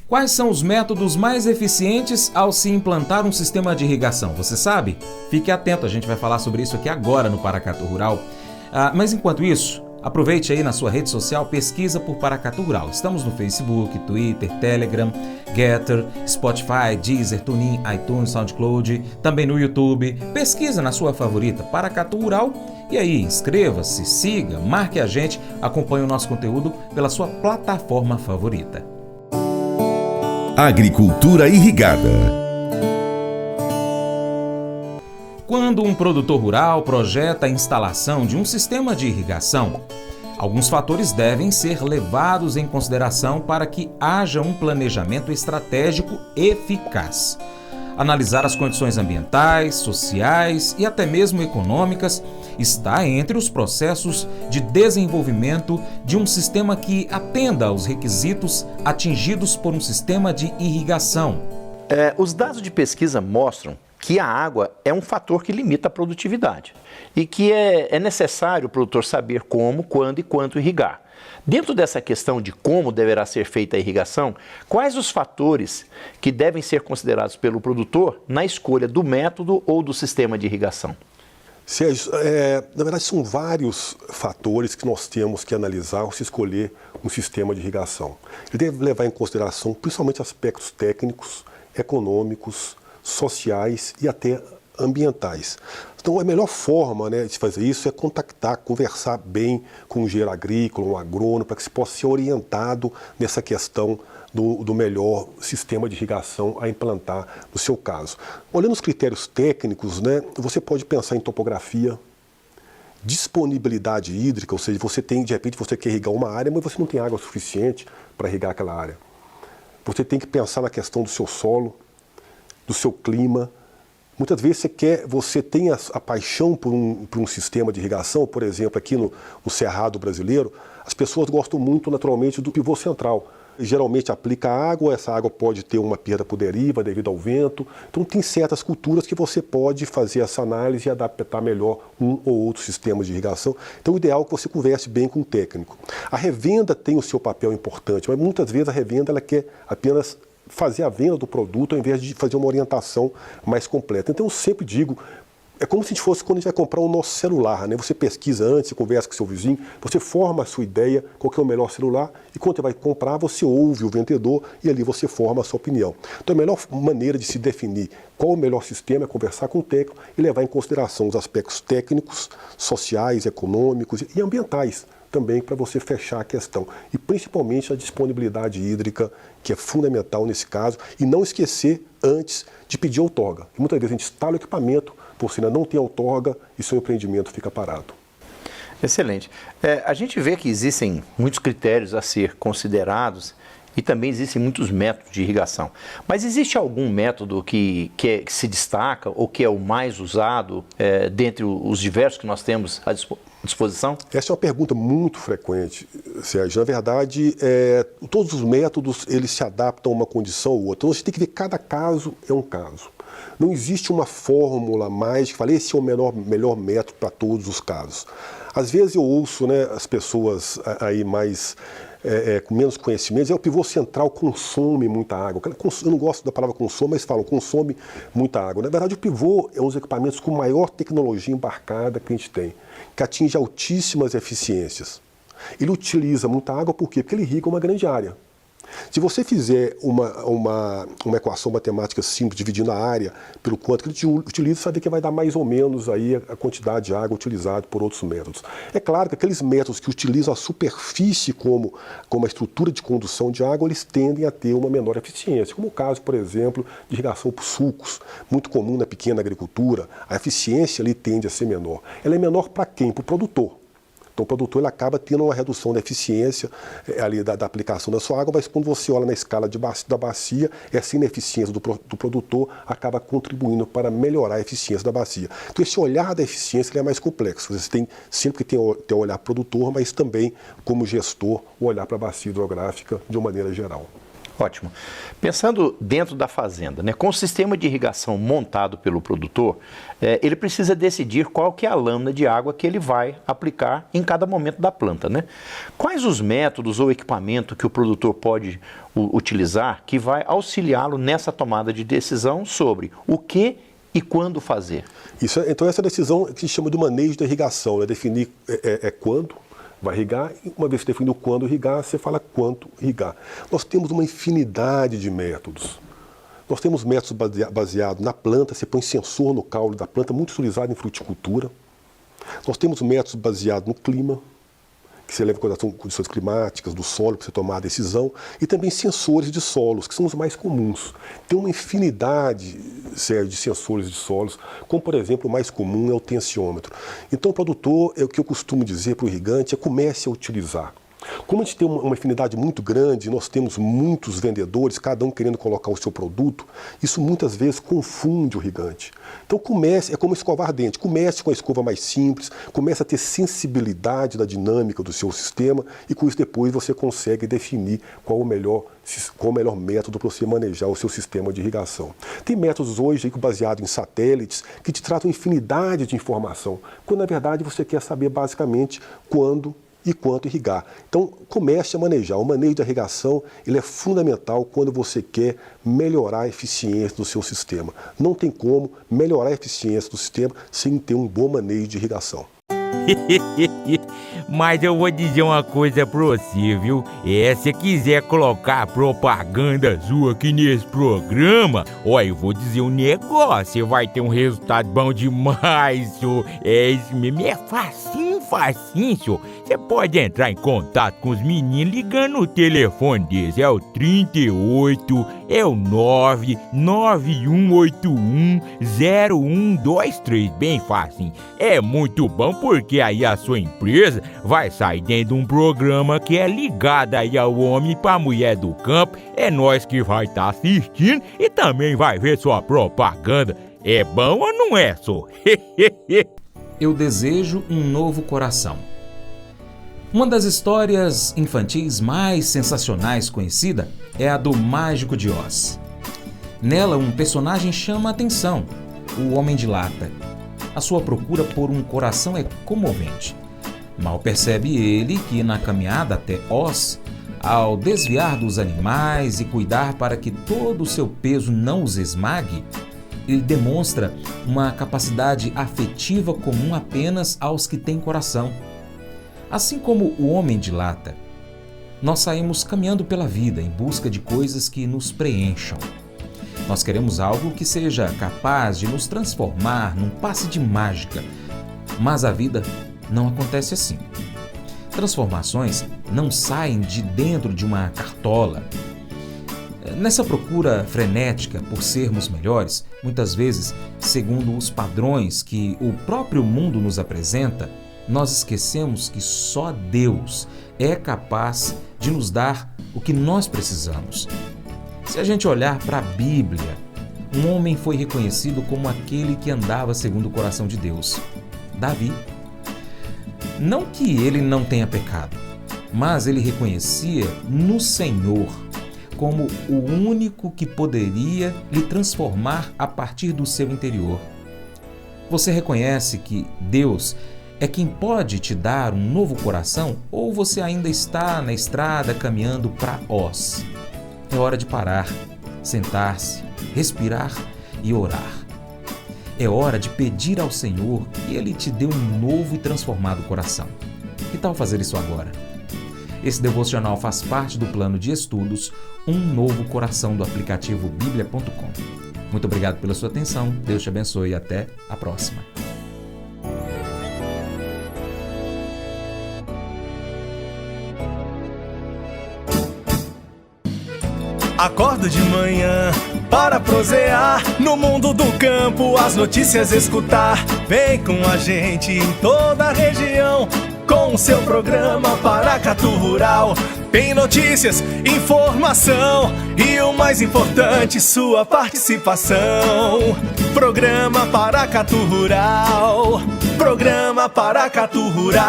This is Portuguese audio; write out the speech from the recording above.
Quais são os métodos mais eficientes ao se implantar um sistema de irrigação? Você sabe? Fique atento, a gente vai falar sobre isso aqui agora no Paracatu Rural. Mas enquanto isso, aproveite aí na sua rede social, pesquisa por Paracatu Rural. Estamos no Facebook, Twitter, Telegram, Getter, Spotify, Deezer, TuneIn, iTunes, SoundCloud, também no YouTube. Pesquisa na sua favorita, Paracatu Rural. E aí, inscreva-se, siga, marque a gente, acompanhe o nosso conteúdo pela sua plataforma favorita. Agricultura irrigada. Quando um produtor rural projeta a instalação de um sistema de irrigação, alguns fatores devem ser levados em consideração para que haja um planejamento estratégico eficaz. Analisar as condições ambientais, sociais e até mesmo econômicas está entre os processos de desenvolvimento de um sistema que atenda aos requisitos atingidos por um sistema de irrigação. Os dados de pesquisa mostram que a água é um fator que limita a produtividade e que é necessário o produtor saber como, quando e quanto irrigar. Dentro dessa questão de como deverá ser feita a irrigação, quais os fatores que devem ser considerados pelo produtor na escolha do método ou do sistema de irrigação? Sérgio, na verdade são vários fatores que nós temos que analisar ao se escolher um sistema de irrigação. Ele deve levar em consideração principalmente aspectos técnicos, econômicos, sociais e até ambientais. Então a melhor forma, de fazer isso é contactar, conversar bem com um engenheiro agrícola, um agrônomo, para que se possa ser orientado nessa questão do melhor sistema de irrigação a implantar no seu caso. Olhando os critérios técnicos, você pode pensar em topografia, disponibilidade hídrica, ou seja, de repente você quer irrigar uma área, mas você não tem água suficiente para irrigar aquela área. Você tem que pensar na questão do seu solo, do seu clima. Muitas vezes você tem a paixão por um sistema de irrigação, por exemplo, aqui no Cerrado brasileiro, as pessoas gostam muito naturalmente do pivô central. Geralmente aplica água, essa água pode ter uma perda por deriva devido ao vento. Então tem certas culturas que você pode fazer essa análise e adaptar melhor um ou outro sistema de irrigação. Então o ideal é que você converse bem com o técnico. A revenda tem o seu papel importante, mas muitas vezes a revenda ela quer apenas fazer a venda do produto ao invés de fazer uma orientação mais completa. Então eu sempre digo, é como se fosse quando a gente vai comprar o nosso celular, Você pesquisa antes, você conversa com seu vizinho, você forma a sua ideia, qual que é o melhor celular, e quando você vai comprar, você ouve o vendedor e ali você forma a sua opinião. Então a melhor maneira de se definir qual o melhor sistema é conversar com o técnico e levar em consideração os aspectos técnicos, sociais, econômicos e ambientais também para você fechar a questão. E principalmente a disponibilidade hídrica, que é fundamental nesse caso, e não esquecer antes de pedir outorga. E muitas vezes a gente instala o equipamento, você ainda não tem outorga e seu empreendimento fica parado. Excelente. A gente vê que existem muitos critérios a ser considerados e também existem muitos métodos de irrigação. Mas existe algum método que se destaca ou que é o mais usado dentre os diversos que nós temos à disposição? Essa é uma pergunta muito frequente, Sérgio. Na verdade, todos os métodos eles se adaptam a uma condição ou outra. Então, a gente tem que ver cada caso é um caso. Não existe uma fórmula mágica que fala esse é o melhor método para todos os casos. Às vezes eu ouço as pessoas aí mais com menos conhecimentos, o pivô central consome muita água. Eu não gosto da palavra consome, mas falam consome muita água. Na verdade, o pivô é um dos equipamentos com maior tecnologia embarcada que a gente tem, que atinge altíssimas eficiências. Ele utiliza muita água por quê? Porque ele irriga uma grande área. Se você fizer uma equação matemática simples, dividindo a área pelo quanto que ele utiliza, você vai ver que vai dar mais ou menos aí a quantidade de água utilizada por outros métodos. É claro que aqueles métodos que utilizam a superfície como a estrutura de condução de água, eles tendem a ter uma menor eficiência, como o caso, por exemplo, de irrigação por sulcos, muito comum na pequena agricultura. A eficiência ali tende a ser menor. Ela é menor para quem? Para o produtor. Então o produtor ele acaba tendo uma redução da eficiência ali da aplicação da sua água, mas quando você olha na escala da bacia, essa ineficiência do produtor acaba contribuindo para melhorar a eficiência da bacia. Então esse olhar da eficiência ele é mais complexo. Você tem sempre que ter o olhar produtor, mas também como gestor o olhar para a bacia hidrográfica de uma maneira geral. Ótimo. Pensando dentro da fazenda, né, com o sistema de irrigação montado pelo produtor, ele precisa decidir qual que é a lâmina de água que ele vai aplicar em cada momento da planta, né? Quais os métodos ou equipamento que o produtor pode utilizar que vai auxiliá-lo nessa tomada de decisão sobre o que e quando fazer? Então essa decisão que se chama de manejo da irrigação, né? Definir quando vai irrigar, e uma vez que definiu quando irrigar, você fala quanto irrigar. Nós temos uma infinidade de métodos. Nós temos métodos baseados na planta, você põe sensor no caule da planta, muito utilizado em fruticultura. Nós temos métodos baseados no clima, que você leva em consideração condições climáticas, do solo, para você tomar a decisão, e também sensores de solos, que são os mais comuns. Tem uma infinidade, Sérgio, de sensores de solos, como, por exemplo, o mais comum é o tensiômetro. Então, o produtor, o que eu costumo dizer para o irrigante, comece a utilizar. Como a gente tem uma afinidade muito grande, nós temos muitos vendedores, cada um querendo colocar o seu produto, isso muitas vezes confunde o irrigante. Então é como escovar dente, comece com a escova mais simples, comece a ter sensibilidade da dinâmica do seu sistema e com isso depois você consegue definir qual o melhor método para você manejar o seu sistema de irrigação. Tem métodos hoje baseados em satélites que te tratam infinidade de informação, quando na verdade você quer saber basicamente quando e quanto irrigar. Então, comece a manejar. O manejo da irrigação ele é fundamental quando você quer melhorar a eficiência do seu sistema. Não tem como melhorar a eficiência do sistema sem ter um bom manejo de irrigação. Mas eu vou dizer uma coisa pra você, viu? Se quiser colocar propaganda sua aqui nesse programa, eu vou dizer um negócio, você vai ter um resultado bom demais, senhor. Isso mesmo, é facinho, senhor. Você pode entrar em contato com os meninos ligando o telefone deles, é o 38, é o 991810123, bem facinho. É muito bom porque aí a sua empresa vai sair dentro de um programa que é ligado aí ao homem pra mulher do campo. É nós que vai estar assistindo e também vai ver sua propaganda. É bom ou não é, só? Eu desejo um novo coração. Uma das histórias infantis mais sensacionais conhecida é a do Mágico de Oz. Nela, um personagem chama a atenção, o Homem de Lata. A sua procura por um coração é comovente. Mal percebe ele que na caminhada até Oz, ao desviar dos animais e cuidar para que todo o seu peso não os esmague, ele demonstra uma capacidade afetiva comum apenas aos que têm coração. Assim como o Homem de Lata, nós saímos caminhando pela vida em busca de coisas que nos preencham. Nós queremos algo que seja capaz de nos transformar num passe de mágica, mas a vida não acontece assim. Transformações não saem de dentro de uma cartola. Nessa procura frenética por sermos melhores, muitas vezes, segundo os padrões que o próprio mundo nos apresenta, nós esquecemos que só Deus é capaz de nos dar o que nós precisamos. Se a gente olhar para a Bíblia, um homem foi reconhecido como aquele que andava segundo o coração de Deus, Davi. Não que ele não tenha pecado, mas ele reconhecia no Senhor como o único que poderia lhe transformar a partir do seu interior. Você reconhece que Deus é quem pode te dar um novo coração ou você ainda está na estrada caminhando para Oz? É hora de parar, sentar-se, respirar e orar. É hora de pedir ao Senhor que Ele te dê um novo e transformado coração. Que tal fazer isso agora? Esse devocional faz parte do plano de estudos Um Novo Coração do aplicativo biblia.com. Muito obrigado pela sua atenção, Deus te abençoe e até a próxima. Acordo de manhã para prosear no mundo do campo, as notícias escutar. Vem com a gente em toda a região com o seu programa Paracatu Rural. Tem notícias, informação e o mais importante, sua participação. Programa Paracatu Rural. Programa Paracatu Rural.